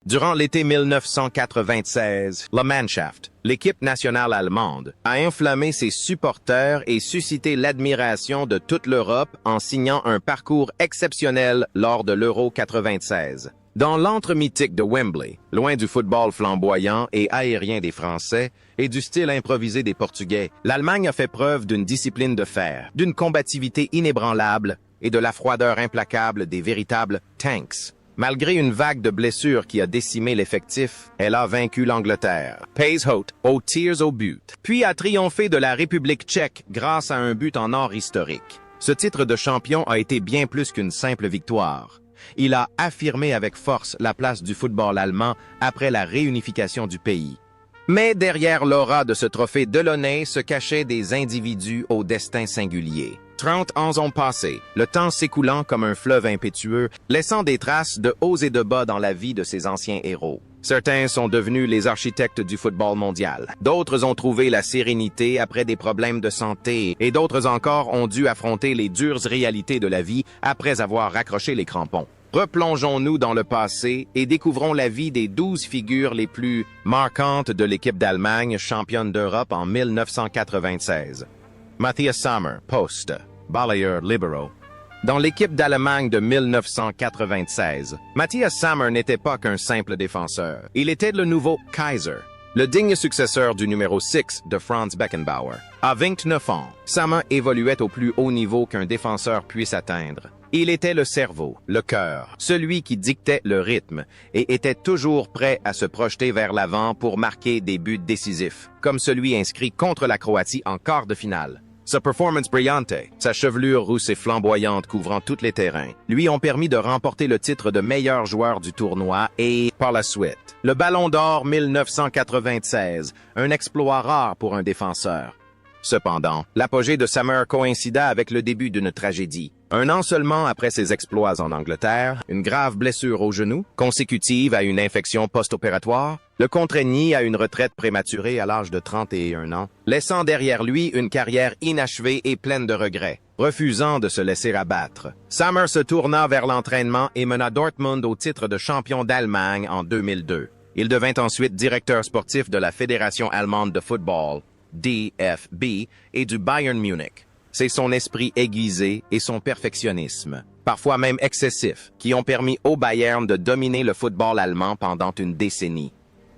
Durant l'été 1996, la Mannschaft, l'équipe nationale allemande, a inflammé ses supporters et suscité l'admiration de toute l'Europe en signant un parcours exceptionnel lors de l'Euro 96. Dans l'antre mythique de Wembley, loin du football flamboyant et aérien des Français et du style improvisé des Portugais, l'Allemagne a fait preuve d'une discipline de fer, d'une combativité inébranlable et de la froideur implacable des véritables tanks. Malgré une vague de blessures qui a décimé l'effectif, elle a vaincu l'Angleterre, Pays Haute, aux tirs au but, puis a triomphé de la République tchèque grâce à un but en or historique. Ce titre de champion a été bien plus qu'une simple victoire. Il a affirmé avec force la place du football allemand après la réunification du pays. Mais derrière l'aura de ce trophée delaunay se cachaient des individus au destin singulier. 30 ans ont passé, le temps s'écoulant comme un fleuve impétueux, laissant des traces de hauts et de bas dans la vie de ces anciens héros. Certains sont devenus les architectes du football mondial. D'autres ont trouvé la sérénité après des problèmes de santé et d'autres encore ont dû affronter les dures réalités de la vie après avoir raccroché les crampons. Replongeons-nous dans le passé et découvrons la vie des 12 figures les plus marquantes de l'équipe d'Allemagne championne d'Europe en 1996. Matthias Sammer, poste, balayeur libéraux. Dans l'équipe d'Allemagne de 1996, Matthias Sammer n'était pas qu'un simple défenseur. Il était le nouveau Kaiser, le digne successeur du numéro 6 de Franz Beckenbauer. À 29 ans, Sammer évoluait au plus haut niveau qu'un défenseur puisse atteindre. Il était le cerveau, le cœur, celui qui dictait le rythme et était toujours prêt à se projeter vers l'avant pour marquer des buts décisifs, comme celui inscrit contre la Croatie en quart de finale. Sa performance brillante, sa chevelure rousse et flamboyante couvrant tous les terrains, lui ont permis de remporter le titre de meilleur joueur du tournoi et, par la suite, le Ballon d'Or 1996, un exploit rare pour un défenseur. Cependant, l'apogée de Sammer coïncida avec le début d'une tragédie. Un an seulement après ses exploits en Angleterre, une grave blessure au genou, consécutive à une infection post-opératoire, le contraignit à une retraite prématurée à l'âge de 31 ans, laissant derrière lui une carrière inachevée et pleine de regrets. Refusant de se laisser abattre, Sammer se tourna vers l'entraînement et mena Dortmund au titre de champion d'Allemagne en 2002. Il devint ensuite directeur sportif de la Fédération allemande de football, DFB, et du Bayern Munich. C'est son esprit aiguisé et son perfectionnisme, parfois même excessif, qui ont permis au Bayern de dominer le football allemand pendant une décennie.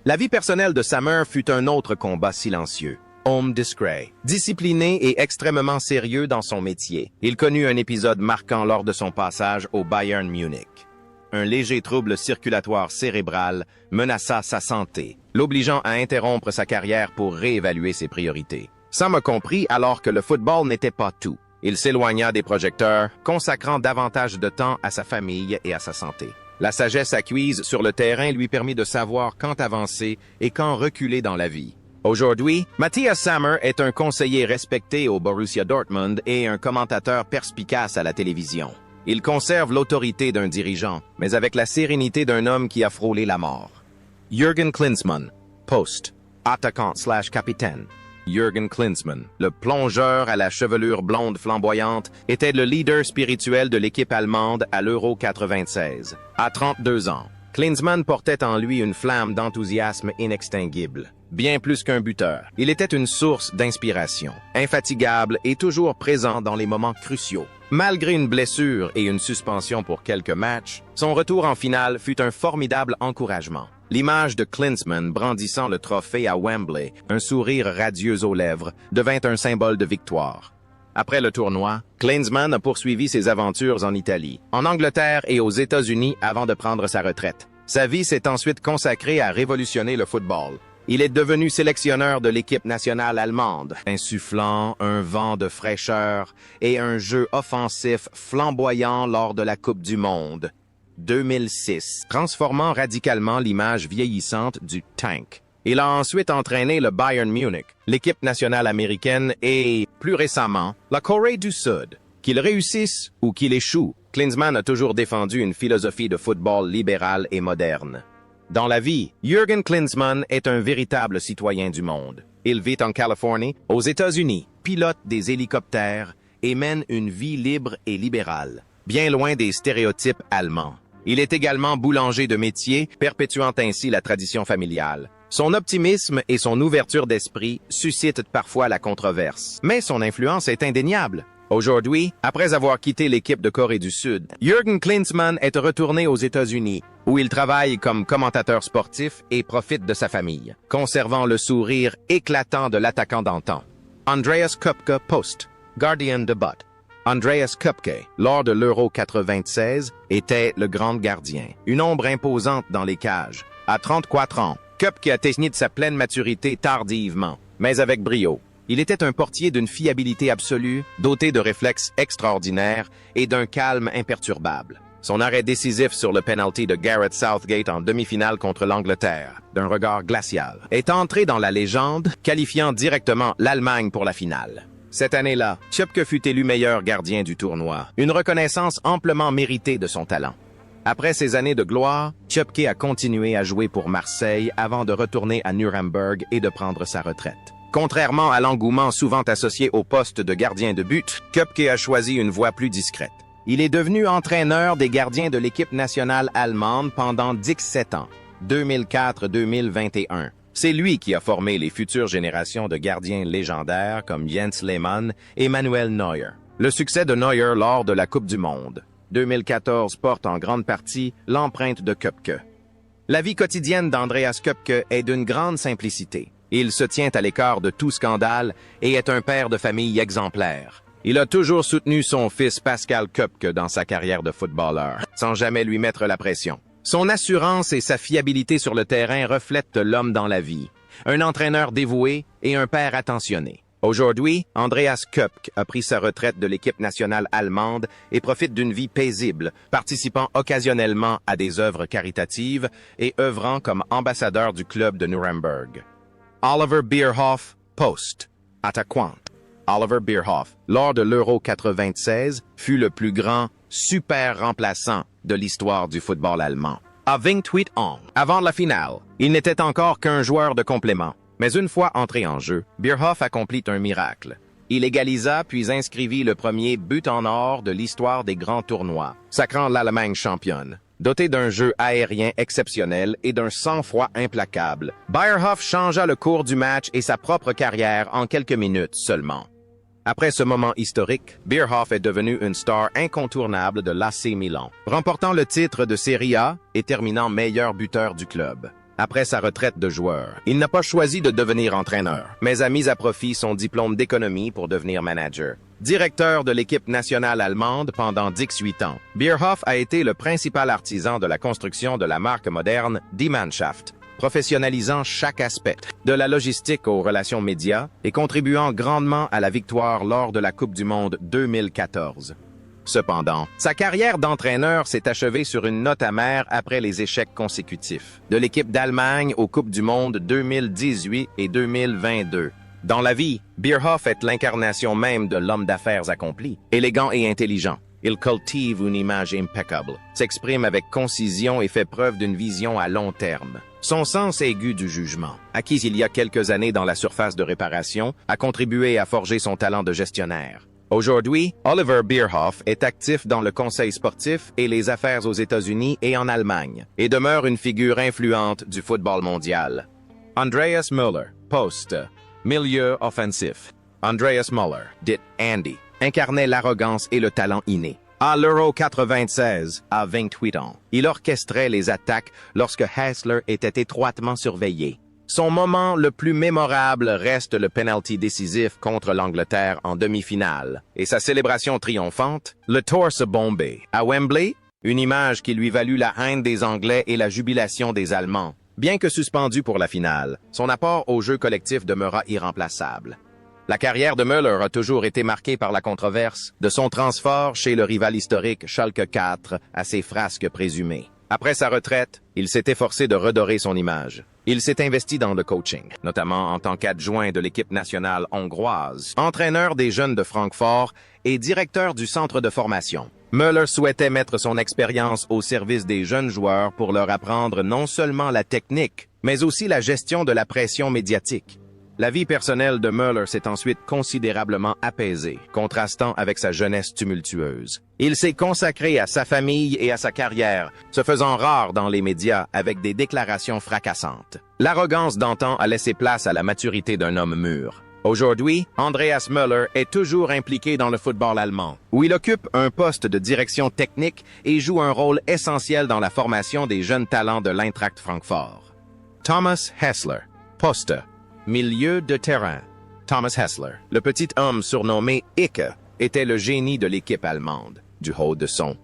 La vie personnelle de Sammer fut un autre combat silencieux. Homme discret, discipliné et extrêmement sérieux dans son métier. Il connut un épisode marquant lors de son passage au Bayern Munich. Un léger trouble circulatoire cérébral menaça sa santé, l'obligeant à interrompre sa carrière pour réévaluer ses priorités. Sam a compris alors que le football n'était pas tout. Il s'éloigna des projecteurs, consacrant davantage de temps à sa famille et à sa santé. La sagesse acquise sur le terrain lui permit de savoir quand avancer et quand reculer dans la vie. Aujourd'hui, Matthias Sammer est un conseiller respecté au Borussia Dortmund et un commentateur perspicace à la télévision. Il conserve l'autorité d'un dirigeant, mais avec la sérénité d'un homme qui a frôlé la mort. Jürgen Klinsmann, poste, attaquant/capitaine. Jürgen Klinsmann, le plongeur à la chevelure blonde flamboyante, était le leader spirituel de l'équipe allemande à l'Euro 96. À 32 ans, Klinsmann portait en lui une flamme d'enthousiasme inextinguible. Bien plus qu'un buteur, il était une source d'inspiration, infatigable et toujours présent dans les moments cruciaux. Malgré une blessure et une suspension pour quelques matchs, son retour en finale fut un formidable encouragement. L'image de Klinsmann brandissant le trophée à Wembley, un sourire radieux aux lèvres, devint un symbole de victoire. Après le tournoi, Klinsmann a poursuivi ses aventures en Italie, en Angleterre et aux États-Unis avant de prendre sa retraite. Sa vie s'est ensuite consacrée à révolutionner le football. Il est devenu sélectionneur de l'équipe nationale allemande, insufflant un vent de fraîcheur et un jeu offensif flamboyant lors de la Coupe du Monde 2006, transformant radicalement l'image vieillissante du tank. Il a ensuite entraîné le Bayern Munich, l'équipe nationale américaine et, plus récemment, la Corée du Sud. Qu'il réussisse ou qu'il échoue, Klinsmann a toujours défendu une philosophie de football libérale et moderne. Dans la vie, Jürgen Klinsmann est un véritable citoyen du monde. Il vit en Californie, aux États-Unis, pilote des hélicoptères et mène une vie libre et libérale, bien loin des stéréotypes allemands. Il est également boulanger de métier, perpétuant ainsi la tradition familiale. Son optimisme et son ouverture d'esprit suscitent parfois la controverse, mais son influence est indéniable. Aujourd'hui, après avoir quitté l'équipe de Corée du Sud, Jürgen Klinsmann est retourné aux États-Unis, où il travaille comme commentateur sportif et profite de sa famille, conservant le sourire éclatant de l'attaquant d'antan. Andreas Köpke Post, gardien de but. Andreas Köpke, lors de l'Euro 96, était le grand gardien, une ombre imposante dans les cages. À 34 ans, Köpke atteignit de sa pleine maturité tardivement, mais avec brio. Il était un portier d'une fiabilité absolue, doté de réflexes extraordinaires et d'un calme imperturbable. Son arrêt décisif sur le penalty de Gareth Southgate en demi-finale contre l'Angleterre, d'un regard glacial, est entré dans la légende, qualifiant directement l'Allemagne pour la finale. Cette année-là, Köpke fut élu meilleur gardien du tournoi, une reconnaissance amplement méritée de son talent. Après ces années de gloire, Köpke a continué à jouer pour Marseille avant de retourner à Nuremberg et de prendre sa retraite. Contrairement à l'engouement souvent associé au poste de gardien de but, Köpke a choisi une voie plus discrète. Il est devenu entraîneur des gardiens de l'équipe nationale allemande pendant 17 ans, 2004-2021. C'est lui qui a formé les futures générations de gardiens légendaires comme Jens Lehmann et Manuel Neuer. Le succès de Neuer lors de la Coupe du Monde 2014 porte en grande partie l'empreinte de Köpke. La vie quotidienne d'Andreas Köpke est d'une grande simplicité. Il se tient à l'écart de tout scandale et est un père de famille exemplaire. Il a toujours soutenu son fils Pascal Köpke dans sa carrière de footballeur, sans jamais lui mettre la pression. Son assurance et sa fiabilité sur le terrain reflètent l'homme dans la vie, un entraîneur dévoué et un père attentionné. Aujourd'hui, Andreas Köpke a pris sa retraite de l'équipe nationale allemande et profite d'une vie paisible, participant occasionnellement à des œuvres caritatives et œuvrant comme ambassadeur du club de Nuremberg. Oliver Bierhoff, Post, attaquant. Oliver Bierhoff, lors de l'Euro 96, fut le plus grand super remplaçant de l'histoire du football allemand. À 28 ans, avant la finale, il n'était encore qu'un joueur de complément. Mais une fois entré en jeu, Bierhoff accomplit un miracle. Il égalisa puis inscrivit le premier but en or de l'histoire des grands tournois, sacrant l'Allemagne championne. Doté d'un jeu aérien exceptionnel et d'un sang-froid implacable, Bierhoff changea le cours du match et sa propre carrière en quelques minutes seulement. Après ce moment historique, Bierhoff est devenu une star incontournable de l'AC Milan, remportant le titre de Serie A et terminant meilleur buteur du club. Après sa retraite de joueur, il n'a pas choisi de devenir entraîneur, mais a mis à profit son diplôme d'économie pour devenir manager. Directeur de l'équipe nationale allemande pendant 18 ans, Bierhoff a été le principal artisan de la construction de la marque moderne Die Mannschaft, professionnalisant chaque aspect, de la logistique aux relations médias et contribuant grandement à la victoire lors de la Coupe du Monde 2014. Cependant, sa carrière d'entraîneur s'est achevée sur une note amère après les échecs consécutifs, de l'équipe d'Allemagne aux Coupes du Monde 2018 et 2022. Dans la vie, Bierhoff est l'incarnation même de l'homme d'affaires accompli, élégant et intelligent. Il cultive une image impeccable, s'exprime avec concision et fait preuve d'une vision à long terme. Son sens aigu du jugement, acquis il y a quelques années dans la surface de réparation, a contribué à forger son talent de gestionnaire. Aujourd'hui, Oliver Bierhoff est actif dans le conseil sportif et les affaires aux États-Unis et en Allemagne, et demeure une figure influente du football mondial. Andreas Müller, Post, milieu offensif. Andreas Müller, dit Andy, incarnait l'arrogance et le talent inné. À l'Euro 96, à 28 ans, il orchestrait les attaques lorsque Hässler était étroitement surveillé. Son moment le plus mémorable reste le penalty décisif contre l'Angleterre en demi-finale et sa célébration triomphante, le torse bombé. À Wembley, une image qui lui valut la haine des Anglais et la jubilation des Allemands. Bien que suspendu pour la finale, son apport au jeu collectif demeura irremplaçable. La carrière de Müller a toujours été marquée par la controverse, de son transfert chez le rival historique Schalke 4 à ses frasques présumées. Après sa retraite, il s'est efforcé de redorer son image. Il s'est investi dans le coaching, notamment en tant qu'adjoint de l'équipe nationale hongroise, entraîneur des jeunes de Francfort et directeur du centre de formation. Müller souhaitait mettre son expérience au service des jeunes joueurs pour leur apprendre non seulement la technique, mais aussi la gestion de la pression médiatique. La vie personnelle de Müller s'est ensuite considérablement apaisée, contrastant avec sa jeunesse tumultueuse. Il s'est consacré à sa famille et à sa carrière, se faisant rare dans les médias avec des déclarations fracassantes. L'arrogance d'antan a laissé place à la maturité d'un homme mûr. Aujourd'hui, Andreas Müller est toujours impliqué dans le football allemand, où il occupe un poste de direction technique et joue un rôle essentiel dans la formation des jeunes talents de l'Eintracht Francfort. Thomas Hessler, poste, milieu de terrain. Thomas Hessler, le petit homme surnommé Icke, était le génie de l'équipe allemande, du haut de son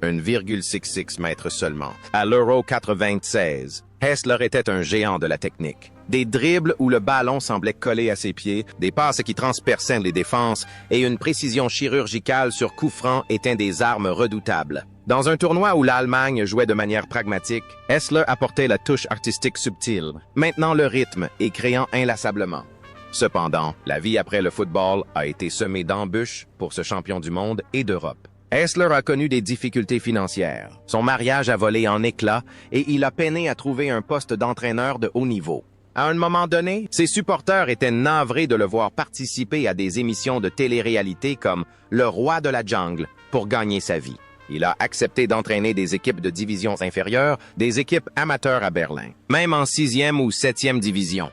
1,66 mètres seulement. À l'Euro 96, Hessler était un géant de la technique. Des dribbles où le ballon semblait coller à ses pieds, des passes qui transperçaient les défenses et une précision chirurgicale sur coup franc étaient des armes redoutables. Dans un tournoi où l'Allemagne jouait de manière pragmatique, Hessler apportait la touche artistique subtile, maintenant le rythme et créant inlassablement. Cependant, la vie après le football a été semée d'embûches pour ce champion du monde et d'Europe. Hessler a connu des difficultés financières. Son mariage a volé en éclats et il a peiné à trouver un poste d'entraîneur de haut niveau. À un moment donné, ses supporters étaient navrés de le voir participer à des émissions de télé-réalité comme Le Roi de la Jungle pour gagner sa vie. Il a accepté d'entraîner des équipes de divisions inférieures, des équipes amateurs à Berlin, même en 6e ou 7e division.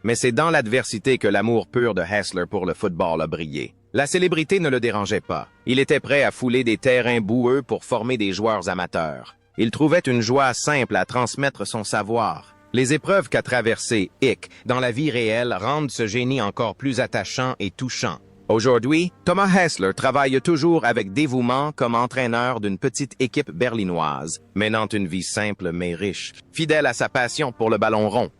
Mais c'est dans l'adversité que l'amour pur de Hessler pour le football a brillé. La célébrité ne le dérangeait pas. Il était prêt à fouler des terrains boueux pour former des joueurs amateurs. Il trouvait une joie simple à transmettre son savoir. Les épreuves qu'a traversées Icke dans la vie réelle rendent ce génie encore plus attachant et touchant. Aujourd'hui, Thomas Hessler travaille toujours avec dévouement comme entraîneur d'une petite équipe berlinoise, menant une vie simple mais riche, fidèle à sa passion pour le ballon rond.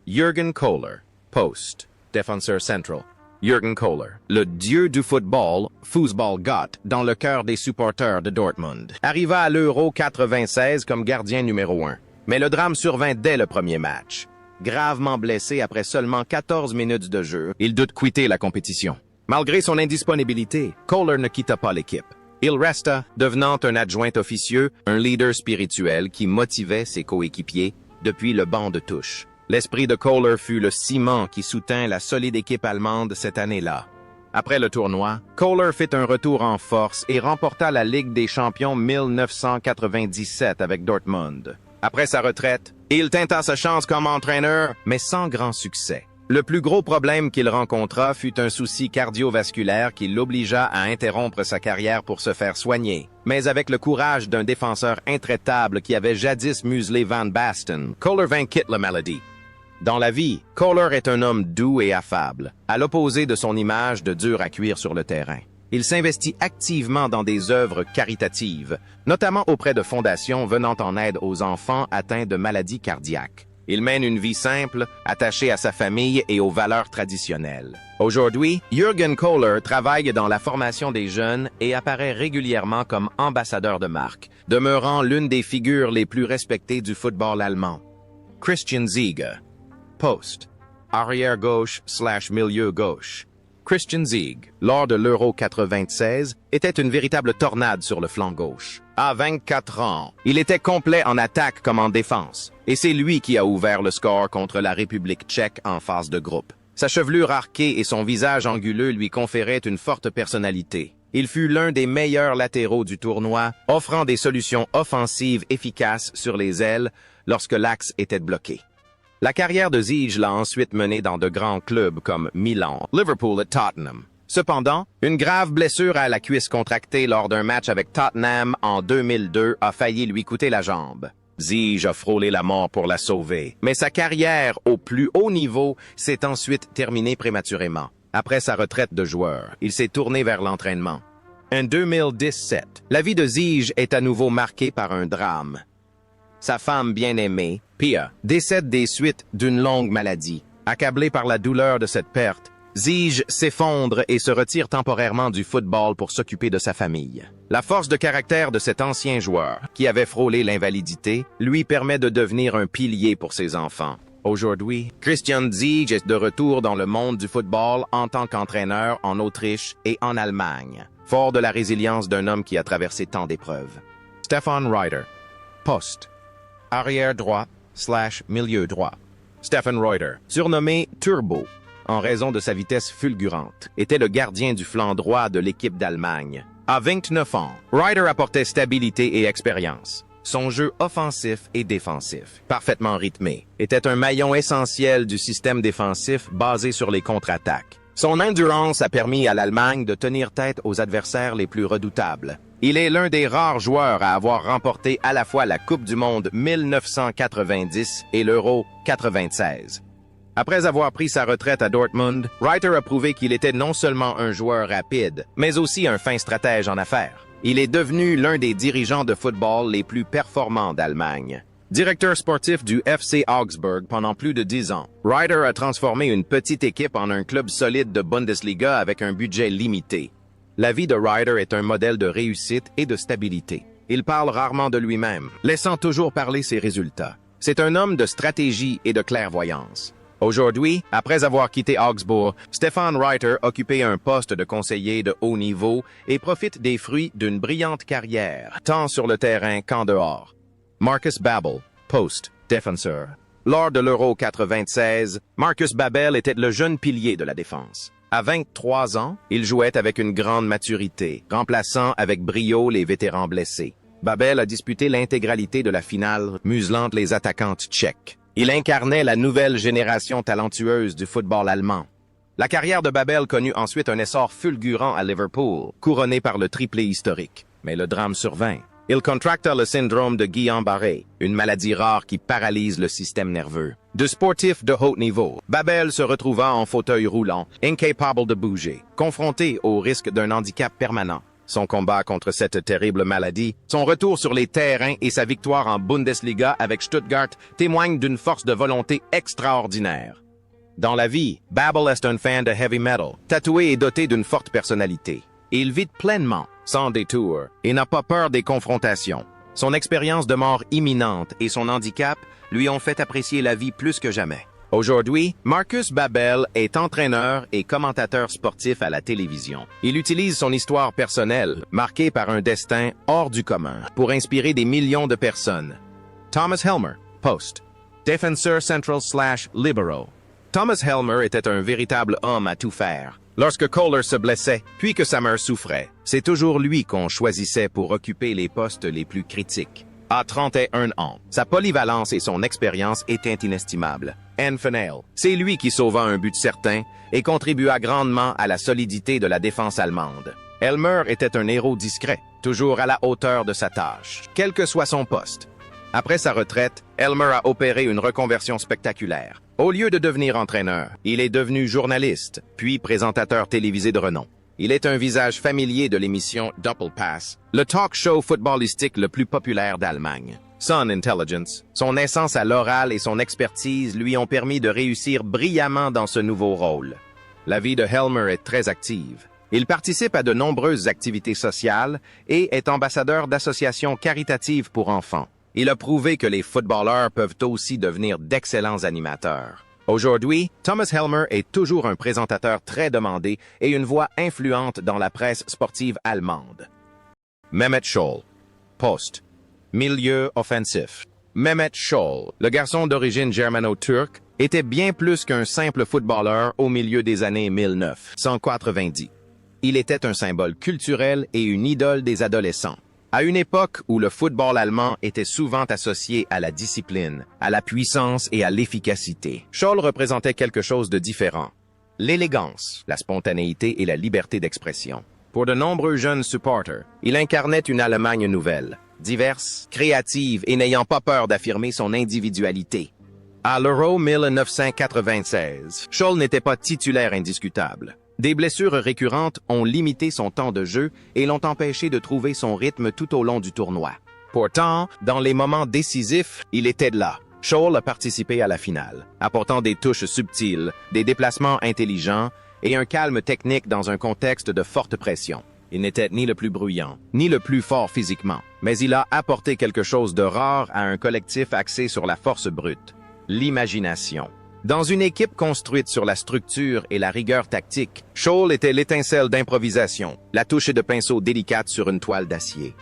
Jürgen Kohler, poste, défenseur central. Jürgen Kohler, le dieu du football, Fußballgott, dans le cœur des supporters de Dortmund, arriva à l'Euro 96 comme gardien numéro 1. Mais le drame survint dès le premier match. Gravement blessé après seulement 14 minutes de jeu, il doute quitter la compétition. Malgré son indisponibilité, Kohler ne quitta pas l'équipe. Il resta, devenant un adjoint officieux, un leader spirituel qui motivait ses coéquipiers depuis le banc de touche. L'esprit de Kohler fut le ciment qui soutint la solide équipe allemande cette année-là. Après le tournoi, Kohler fit un retour en force et remporta la Ligue des champions 1997 avec Dortmund. Après sa retraite, il tenta sa chance comme entraîneur, mais sans grand succès. Le plus gros problème qu'il rencontra fut un souci cardiovasculaire qui l'obligea à interrompre sa carrière pour se faire soigner. Mais avec le courage d'un défenseur intraitable qui avait jadis muselé Van Basten, Kohler vainquit la maladie. Dans la vie, Kohler est un homme doux et affable, à l'opposé de son image de dur à cuire sur le terrain. Il s'investit activement dans des œuvres caritatives, notamment auprès de fondations venant en aide aux enfants atteints de maladies cardiaques. Il mène une vie simple, attachée à sa famille et aux valeurs traditionnelles. Aujourd'hui, Jürgen Kohler travaille dans la formation des jeunes et apparaît régulièrement comme ambassadeur de marque, demeurant l'une des figures les plus respectées du football allemand. Christian Ziege, poste, arrière gauche/milieu gauche. Christian Ziege, lors de l'Euro 96, était une véritable tornade sur le flanc gauche. À 24 ans, il était complet en attaque comme en défense, et c'est lui qui a ouvert le score contre la République tchèque en phase de groupe. Sa chevelure arquée et son visage anguleux lui conféraient une forte personnalité. Il fut l'un des meilleurs latéraux du tournoi, offrant des solutions offensives efficaces sur les ailes lorsque l'axe était bloqué. La carrière de Ziege l'a ensuite mené dans de grands clubs comme Milan, Liverpool et Tottenham. Cependant, une grave blessure à la cuisse contractée lors d'un match avec Tottenham en 2002 a failli lui coûter la jambe. Ziege a frôlé la mort pour la sauver, mais sa carrière au plus haut niveau s'est ensuite terminée prématurément. Après sa retraite de joueur, il s'est tourné vers l'entraînement. En 2017, la vie de Ziege est à nouveau marquée par un drame. Sa femme bien-aimée, Pia, décède des suites d'une longue maladie. Accablé par la douleur de cette perte, Ziege s'effondre et se retire temporairement du football pour s'occuper de sa famille. La force de caractère de cet ancien joueur, qui avait frôlé l'invalidité, lui permet de devenir un pilier pour ses enfants. Aujourd'hui, Christian Ziege est de retour dans le monde du football en tant qu'entraîneur en Autriche et en Allemagne, fort de la résilience d'un homme qui a traversé tant d'épreuves. Stefan Reuter, poste, arrière droit/milieu droit. Stefan Reuter, surnommé Turbo, en raison de sa vitesse fulgurante, était le gardien du flanc droit de l'équipe d'Allemagne. À 29 ans, Ryder apportait stabilité et expérience. Son jeu offensif et défensif, parfaitement rythmé, était un maillon essentiel du système défensif basé sur les contre-attaques. Son endurance a permis à l'Allemagne de tenir tête aux adversaires les plus redoutables. Il est l'un des rares joueurs à avoir remporté à la fois la Coupe du Monde 1990 et l'Euro 96. Après avoir pris sa retraite à Dortmund, Ryder a prouvé qu'il était non seulement un joueur rapide, mais aussi un fin stratège en affaires. Il est devenu l'un des dirigeants de football les plus performants d'Allemagne. Directeur sportif du FC Augsburg pendant plus de 10 ans, Ryder a transformé une petite équipe en un club solide de Bundesliga avec un budget limité. La vie de Ryder est un modèle de réussite et de stabilité. Il parle rarement de lui-même, laissant toujours parler ses résultats. C'est un homme de stratégie et de clairvoyance. Aujourd'hui, après avoir quitté Augsburg, Stefan Ryder occupait un poste de conseiller de haut niveau et profite des fruits d'une brillante carrière, tant sur le terrain qu'en dehors. Marcus Babbel, poste, défenseur. Lors de l'Euro 96, Marcus Babbel était le jeune pilier de la défense. À 23 ans, il jouait avec une grande maturité, remplaçant avec brio les vétérans blessés. Babbel a disputé l'intégralité de la finale, muselant les attaquantes tchèques. Il incarnait la nouvelle génération talentueuse du football allemand. La carrière de Babbel connut ensuite un essor fulgurant à Liverpool, couronné par le triplé historique. Mais le drame survint. Il contracta le syndrome de Guillain-Barré, une maladie rare qui paralyse le système nerveux. De sportif de haut niveau, Babbel se retrouva en fauteuil roulant, incapable de bouger, confronté au risque d'un handicap permanent. Son combat contre cette terrible maladie, son retour sur les terrains et sa victoire en Bundesliga avec Stuttgart témoignent d'une force de volonté extraordinaire. Dans la vie, Babbel est un fan de heavy metal, tatoué et doté d'une forte personnalité. Il vit pleinement, sans détour, et n'a pas peur des confrontations. Son expérience de mort imminente et son handicap lui ont fait apprécier la vie plus que jamais. Aujourd'hui, Marcus Babbel est entraîneur et commentateur sportif à la télévision. Il utilise son histoire personnelle, marquée par un destin hors du commun, pour inspirer des millions de personnes. Thomas Helmer, poste, défenseur central/libero. Thomas Helmer était un véritable homme à tout faire. Lorsque Kohler se blessait, puis que sa mère souffrait, c'est toujours lui qu'on choisissait pour occuper les postes les plus critiques. À 31 ans, sa polyvalence et son expérience étaient inestimables. Enfenel, c'est lui qui sauva un but certain et contribua grandement à la solidité de la défense allemande. Helmer était un héros discret, toujours à la hauteur de sa tâche, quel que soit son poste. Après sa retraite, Helmer a opéré une reconversion spectaculaire. Au lieu de devenir entraîneur, il est devenu journaliste, puis présentateur télévisé de renom. Il est un visage familier de l'émission Doppelpass, le talk show footballistique le plus populaire d'Allemagne. Son intelligence, son aisance à l'oral et son expertise lui ont permis de réussir brillamment dans ce nouveau rôle. La vie de Helmer est très active. Il participe à de nombreuses activités sociales et est ambassadeur d'associations caritatives pour enfants. Il a prouvé que les footballeurs peuvent aussi devenir d'excellents animateurs. Aujourd'hui, Thomas Helmer est toujours un présentateur très demandé et une voix influente dans la presse sportive allemande. Mehmet Scholl, poste, milieu offensif. Mehmet Scholl, le garçon d'origine germano-turque, était bien plus qu'un simple footballeur au milieu des années 1990. Il était un symbole culturel et une idole des adolescents. À une époque où le football allemand était souvent associé à la discipline, à la puissance et à l'efficacité, Scholl représentait quelque chose de différent. L'élégance, la spontanéité et la liberté d'expression. Pour de nombreux jeunes supporters, il incarnait une Allemagne nouvelle, diverse, créative et n'ayant pas peur d'affirmer son individualité. À l'Euro 1996, Scholl n'était pas titulaire indiscutable. Des blessures récurrentes ont limité son temps de jeu et l'ont empêché de trouver son rythme tout au long du tournoi. Pourtant, dans les moments décisifs, il était là. Scholl a participé à la finale, apportant des touches subtiles, des déplacements intelligents et un calme technique dans un contexte de forte pression. Il n'était ni le plus bruyant, ni le plus fort physiquement, mais il a apporté quelque chose de rare à un collectif axé sur la force brute, l'imagination. Dans une équipe construite sur la structure et la rigueur tactique, Scholl était l'étincelle d'improvisation, la touche de pinceau délicate sur une toile d'acier.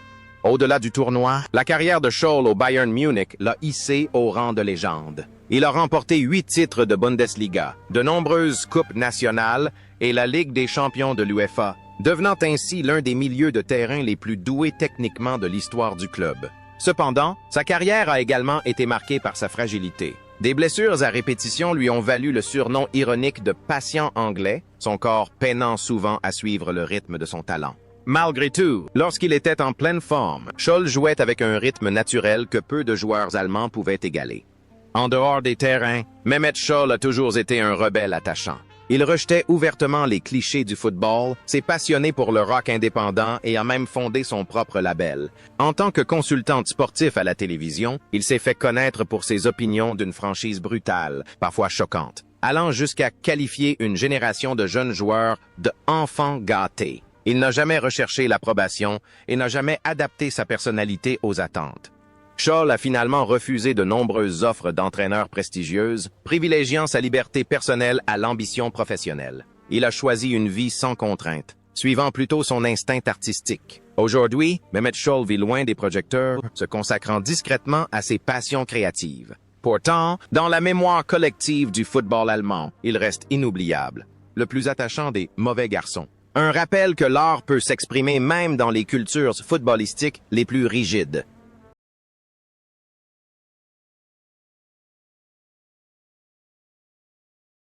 Au-delà du tournoi, la carrière de Scholl au Bayern Munich l'a hissé au rang de légende. Il a remporté 8 titres de Bundesliga, de nombreuses coupes nationales et la Ligue des champions de l'UEFA, devenant ainsi l'un des milieux de terrain les plus doués techniquement de l'histoire du club. Cependant, sa carrière a également été marquée par sa fragilité. Des blessures à répétition lui ont valu le surnom ironique de patient anglais, son corps peinant souvent à suivre le rythme de son talent. Malgré tout, lorsqu'il était en pleine forme, Scholl jouait avec un rythme naturel que peu de joueurs allemands pouvaient égaler. En dehors des terrains, Mehmet Scholl a toujours été un rebelle attachant. Il rejetait ouvertement les clichés du football, s'est passionné pour le rock indépendant et a même fondé son propre label. En tant que consultant sportif à la télévision, il s'est fait connaître pour ses opinions d'une franchise brutale, parfois choquante, allant jusqu'à qualifier une génération de jeunes joueurs de « enfants gâtés ». Il n'a jamais recherché l'approbation et n'a jamais adapté sa personnalité aux attentes. Scholl a finalement refusé de nombreuses offres d'entraîneurs prestigieuses, privilégiant sa liberté personnelle à l'ambition professionnelle. Il a choisi une vie sans contrainte, suivant plutôt son instinct artistique. Aujourd'hui, Mehmet Scholl vit loin des projecteurs, se consacrant discrètement à ses passions créatives. Pourtant, dans la mémoire collective du football allemand, il reste inoubliable, le plus attachant des mauvais garçons. Un rappel que l'art peut s'exprimer même dans les cultures footballistiques les plus rigides.